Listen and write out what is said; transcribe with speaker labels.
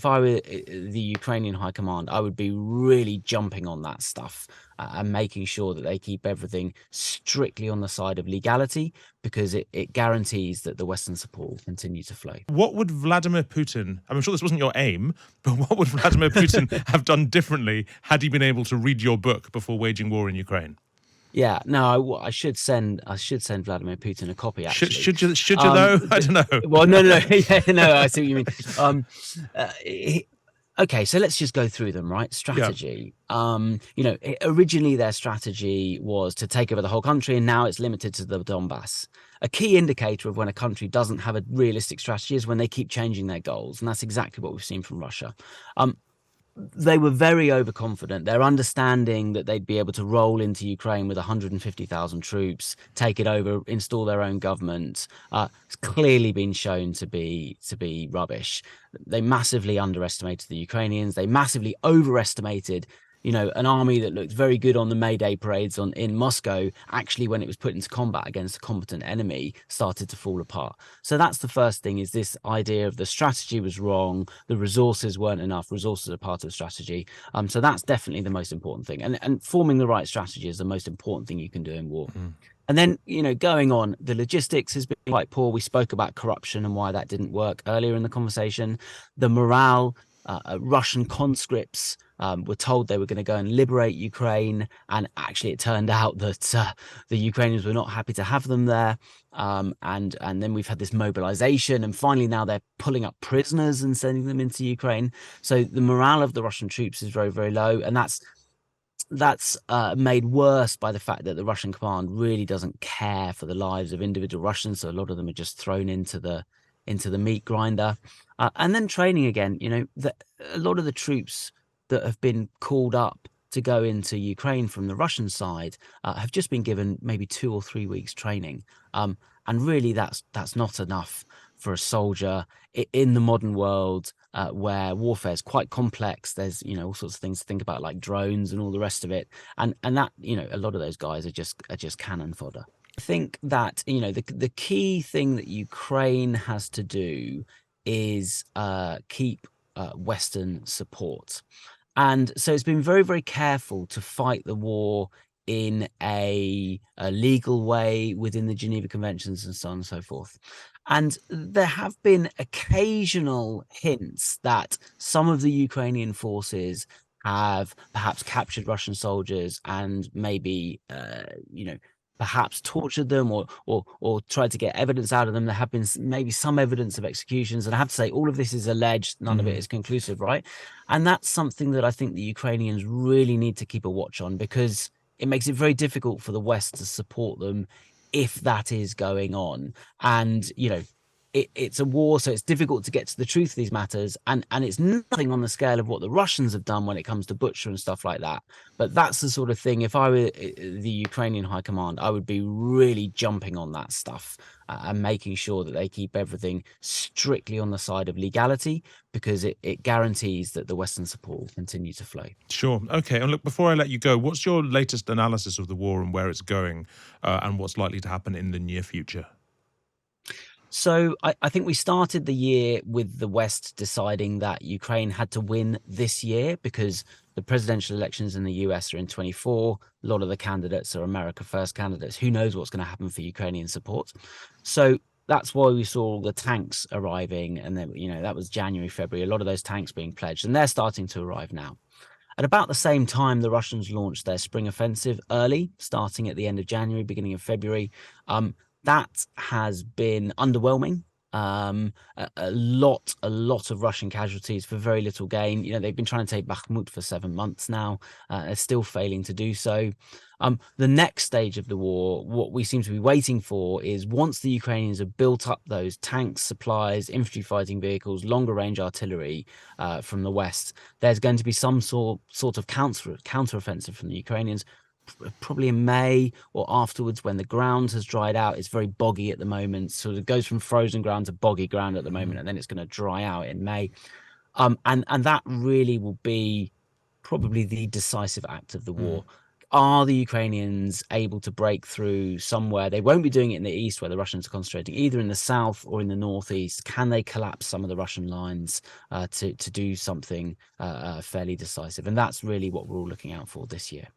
Speaker 1: if I were the Ukrainian High Command, I would be really jumping on that stuff and making sure that they keep everything strictly on the side of legality, because it guarantees that the Western support will continue to flow.
Speaker 2: What would Vladimir Putin, I'm sure this wasn't your aim, but what would Vladimir Putin have done differently had he been able to read your book before waging war in Ukraine?
Speaker 1: Yeah, no, I should send Vladimir Putin a copy, actually.
Speaker 2: Should you though? I don't know.
Speaker 1: Well, no, yeah, no, I see what you mean. Uh, okay, so let's just go through them, right? Strategy. Originally their strategy was to take over the whole country, and now it's limited to the Donbass. A key indicator of when a country doesn't have a realistic strategy is when they keep changing their goals, and that's exactly what we've seen from Russia. They were very overconfident. Their understanding that they'd be able to roll into Ukraine with 150,000 troops, take it over, install their own government, has clearly been shown to be rubbish. They massively underestimated the Ukrainians. They massively overestimated, an army that looked very good on the May Day parades in Moscow, actually, when it was put into combat against a competent enemy, started to fall apart. So that's the first thing, is this idea of the strategy was wrong, the resources weren't enough. Resources are part of strategy. So that's definitely the most important thing. And forming the right strategy is the most important thing you can do in war. And then, going on, the logistics has been quite poor. We spoke about corruption and why that didn't work earlier in the conversation. The morale, Russian conscripts were told they were going to go and liberate Ukraine, and actually it turned out that the Ukrainians were not happy to have them there. And then we've had this mobilization, and finally now they're pulling up prisoners and sending them into Ukraine. So the morale of the Russian troops is very, very low, and that's made worse by the fact that the Russian command really doesn't care for the lives of individual Russians. So a lot of them are just thrown into the meat grinder. And then training again, a lot of the troops that have been called up to go into Ukraine from the Russian side have just been given maybe 2 or 3 weeks training. And really that's not enough for a soldier in the modern world, where warfare is quite complex. There's, all sorts of things to think about, like drones and all the rest of it. And that, a lot of those guys are just cannon fodder. I think that, the key thing that Ukraine has to do is keep Western support. And so it's been very, very careful to fight the war in a legal way within the Geneva Conventions and so on and so forth. And there have been occasional hints that some of the Ukrainian forces have perhaps captured Russian soldiers and maybe, perhaps tortured them or tried to get evidence out of them. There have been maybe some evidence of executions. And I have to say, all of this is alleged. None of it is conclusive, right? And that's something that I think the Ukrainians really need to keep a watch on, because it makes it very difficult for the West to support them if that is going on. And, it's a war, so it's difficult to get to the truth of these matters. And it's nothing on the scale of what the Russians have done when it comes to butcher and stuff like that. But that's the sort of thing, if I were the Ukrainian High Command, I would be really jumping on that stuff and making sure that they keep everything strictly on the side of legality, because it guarantees that the Western support will continue to flow.
Speaker 2: Sure. Okay. And look, before I let you go, what's your latest analysis of the war and where it's going, and what's likely to happen in the near future?
Speaker 1: So I think we started the year with the West deciding that Ukraine had to win this year, because the presidential elections in the US are in 24. A lot of the candidates are America First candidates. Who knows what's going to happen for Ukrainian support? So that's why we saw all the tanks arriving. And then, that was January, February, a lot of those tanks being pledged, and they're starting to arrive now. At about the same time, the Russians launched their spring offensive early, starting at the end of January, beginning of February. That has been underwhelming. A lot of Russian casualties for very little gain. They've been trying to take Bakhmut for 7 months now. They're still failing to do so. The next stage of the war, what we seem to be waiting for, is once the Ukrainians have built up those tanks, supplies, infantry fighting vehicles, longer range artillery from the West, there's going to be some sort of counter-offensive from the Ukrainians, probably in May or afterwards, when the ground has dried out. It's very boggy at the moment, so it goes from frozen ground to boggy ground at the moment, and then it's going to dry out in May. And that really will be probably the decisive act of the war. are the Ukrainians able to break through somewhere? They won't be doing it in the east where the Russians are concentrating, either in the south or in the northeast. Can they collapse some of the Russian lines to do something fairly decisive? And that's really what we're all looking out for this year.